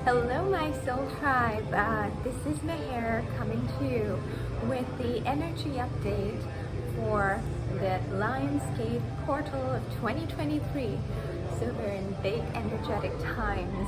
Hello, my soul tribe. This is Meher coming to you with the energy update for the Lionsgate portal of 2023. So we're in big energetic times.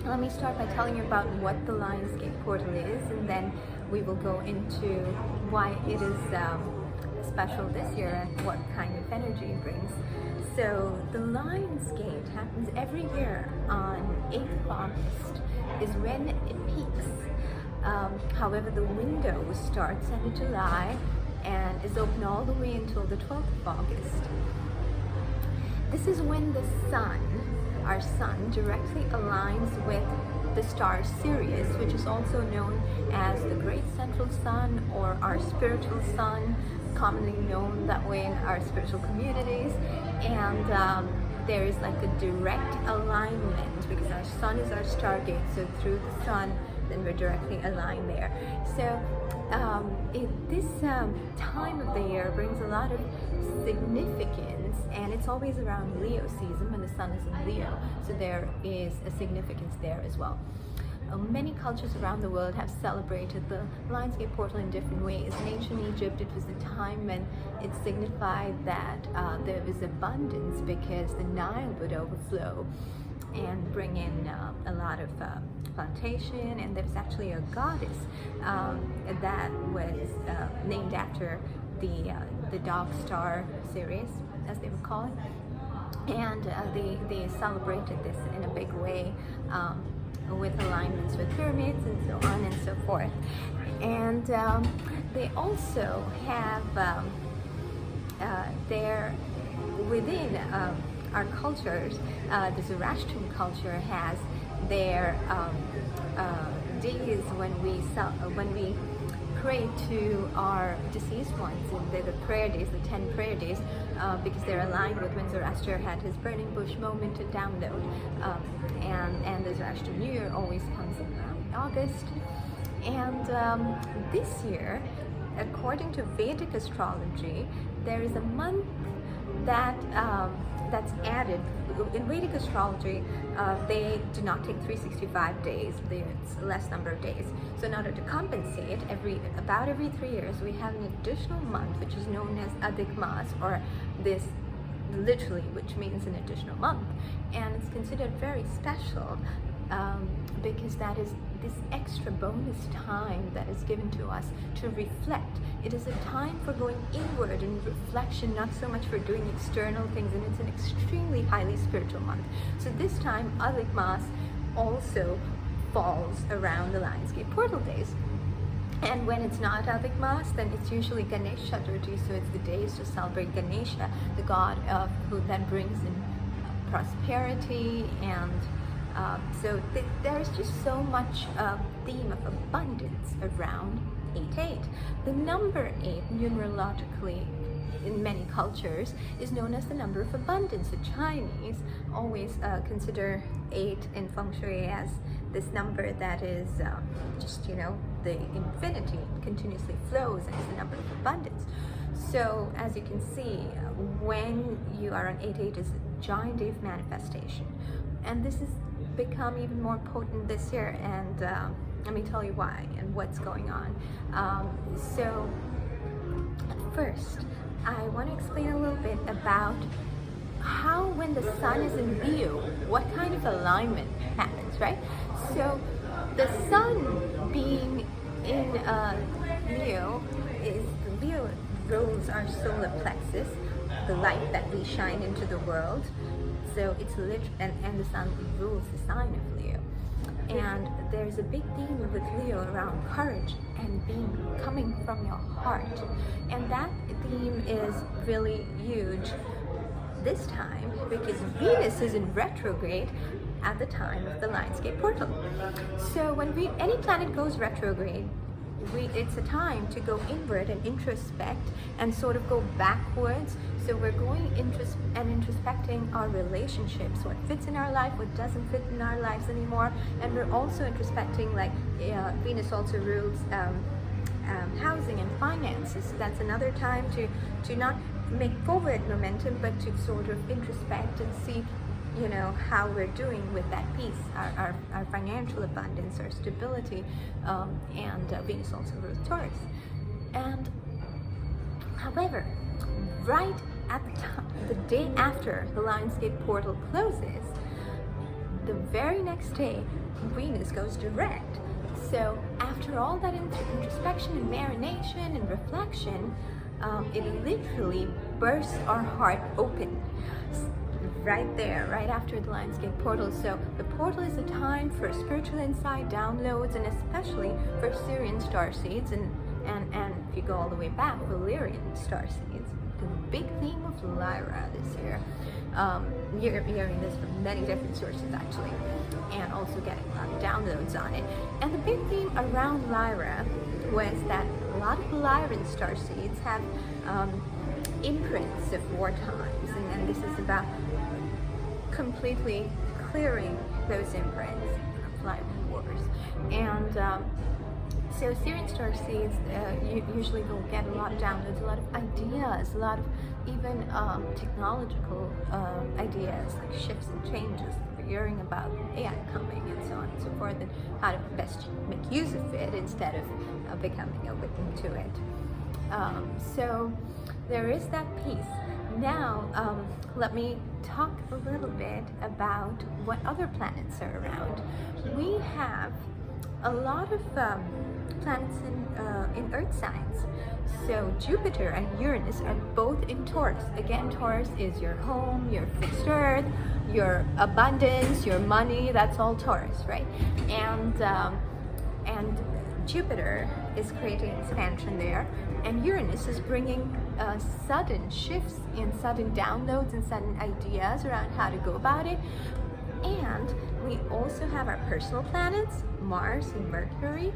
Let me start by telling you about what the Lionsgate portal is, and then we will go into why it is special this year and what kind of energy it brings. So the Lionsgate happens every year on 8th of August is when it peaks. However, the window starts end of July and is open all the way until the 12th of August. This is when the sun, our sun, directly aligns with the star Sirius, which is also known as the Great Central Sun or our spiritual sun, commonly known that way in our spiritual communities. And there is like a direct alignment because our sun is our stargate, so through the sun then we're directly aligned there. So this time of the year brings a lot of significance, and it's always around Leo season when the sun is in Leo, so there is a significance there as well. Many cultures around the world have celebrated the Lionsgate portal in different ways. In ancient Egypt, it was a time when it signified that there was abundance because the Nile would overflow and bring in a lot of plantation, and there was actually a goddess that was named after the dog star Sirius, as they would call it, and they celebrated this in a big way. With alignments with pyramids and so on and so forth. And they also have within our cultures, the Zoroastrian culture has their days when we pray to our deceased ones, and they're the prayer days, the 10 prayer days, because they're aligned with when Zoroaster had his burning bush moment to download. And the Zoroastrian New Year always comes in August. And this year, according to Vedic astrology, there is a month that that's added. In Vedic astrology, they do not take 365 days. It's a less number of days. So in order to compensate, about every 3 years, we have an additional month, which is known as Adhik Mas, or this literally, which means an additional month. And it's considered very special because that is this extra bonus time that is given to us to reflect. It is a time for going inward in reflection, not so much for doing external things, and it's an extremely highly spiritual month. So this time, Adhik Mas also falls around the Lionsgate portal days. And when it's not Adhik Mas, then it's usually Ganesh Chaturthi, so it's the days to celebrate Ganesha, the god who then brings in prosperity. And so there's just so much theme of abundance around 8/8. The number 8, numerologically, in many cultures, is known as the number of abundance. The Chinese always consider 8 in feng shui as this number that is just, the infinity continuously flows, and is the number of abundance. So as you can see, when you are on 8/8 is a giant Eve manifestation, and this has become even more potent this year, and let me tell you why and what's going on. So first, I want to explain a little bit about how, when the sun is in Leo, what kind of alignment happens, right? So the sun being in Leo rules our solar plexus, the light that we shine into the world. So it's lit, and the sun rules the sign of Leo. And there's a big theme with Leo around courage and coming from your heart. And that theme is really huge this time because Venus is in retrograde at the time of the Lionsgate portal. So when any planet goes retrograde, it's a time to go inward and introspect and sort of go backwards. So we're going introspecting our relationships, what fits in our life, what doesn't fit in our lives anymore, and we're also introspecting, like Venus also rules housing and finances. That's another time to not make forward momentum, but to sort of introspect and see you know, how we're doing with that piece, our financial abundance, our stability, and Venus also rules Taurus. And however, right at the day after the Lionsgate portal closes, the very next day, Venus goes direct. So after all that introspection and marination and reflection, it literally bursts our heart open right there, right after the Lionsgate portal. So the portal is a time for spiritual insight, downloads, and especially for Syrian starseeds, and if you go all the way back, Valerian starseeds. The big theme of Lyra this year. You're hearing this from many different sources actually, and also getting a lot of downloads on it. And the big theme around Lyra was that a lot of Lyran starseeds have imprints of war times, and this is about completely clearing those imprints of Lyran wars. And so Syrian starseeds usually will get a lot of downloads, a lot of ideas, a lot of even technological ideas like shifts and changes. We're hearing about AI coming and so on and so forth, and how to best make use of it instead of becoming a victim to it. So there is that piece. Now, let me talk a little bit about what other planets are around. We have a lot of planets in Earth signs. So Jupiter and Uranus are both in Taurus. Again, Taurus is your home, your fixed Earth, your abundance, your money. That's all Taurus, right? And Jupiter is creating expansion there, and Uranus is bringing sudden shifts and sudden downloads and sudden ideas around how to go about it. And we also have our personal planets, Mars and Mercury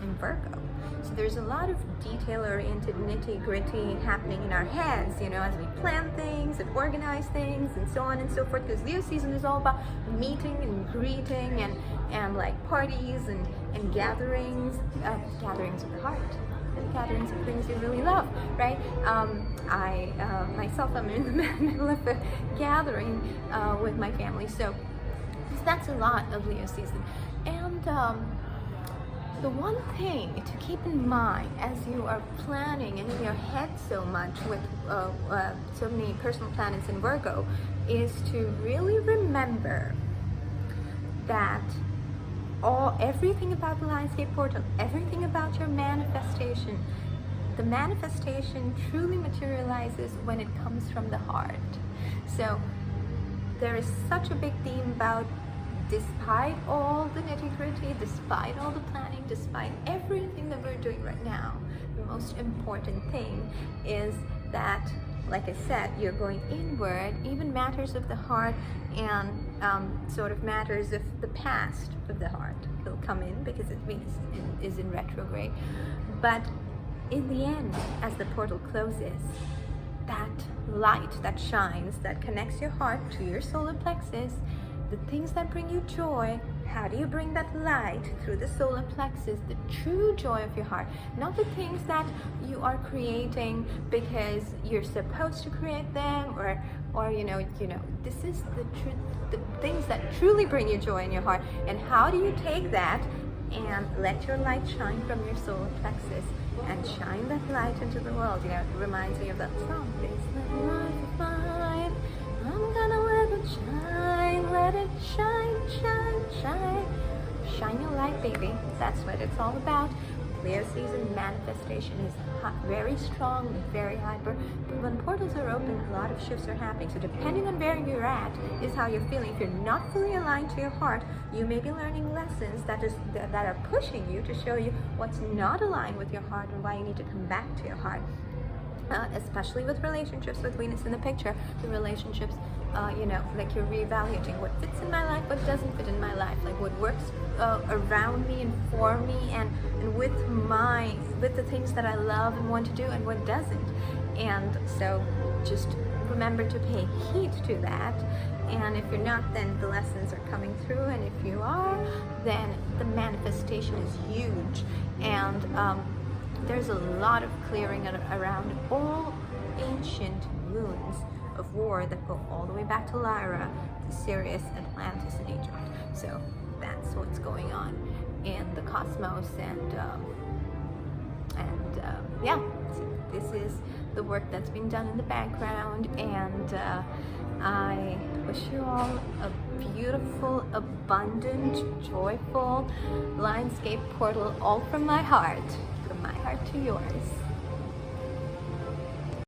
and Virgo. So there's a lot of detail-oriented nitty-gritty happening in our heads, you know, as we plan things and organize things and so on and so forth, because Leo season is all about meeting and greeting and like parties and gatherings of the heart, and gatherings of things you really love, right? I myself, I'm in the middle of a gathering with my family, so that's a lot of Leo season. And the one thing to keep in mind as you are planning and in your head so much with so many personal planets in Virgo is to really remember that everything about the Lionsgate portal, everything about your manifestation, the manifestation truly materializes when it comes from the heart. So there is such a big theme about, despite all the nitty-gritty, despite all the planning, despite everything that we're doing right now, the most important thing is that, like I said, you're going inward. Even matters of the heart and sort of matters of the past of the heart will come in, because it means it is in retrograde. But in the end, as the portal closes, that light that shines, that connects your heart to your solar plexus, the things that bring you joy, how do you bring that light through the solar plexus, the true joy of your heart, not the things that you are creating because you're supposed to create them, or you know, this is the things that truly bring you joy in your heart. And how do you take that and let your light shine from your solar plexus and shine that light into the world? You know, it reminds me of that song, "This little light of mine, I'm gonna let it shine, let it shine, shine, shine." Shine your light, baby. That's what it's all about. Leo season manifestation is very strong, very hyper. But when portals are open, a lot of shifts are happening. So depending on where you're at is how you're feeling. If you're not fully aligned to your heart, you may be learning lessons that are pushing you to show you what's not aligned with your heart and why you need to come back to your heart. Especially with relationships, with Venus in the picture, the relationships, like you're reevaluating what fits in my life, what doesn't fit in my life, like what works around me and for me, and with the things that I love and want to do, and what doesn't. And so just remember to pay heed to that. And if you're not, then the lessons are coming through, and if you are, then the manifestation is huge. And there's a lot of clearing around all ancient wounds of war that go all the way back to Lyra, Sirius, Atlantis, and Egypt. So that's what's going on in the cosmos, and yeah, so this is the work that's being done in the background, and I wish you all a beautiful, abundant, joyful Lionscape portal, all from my heart to yours.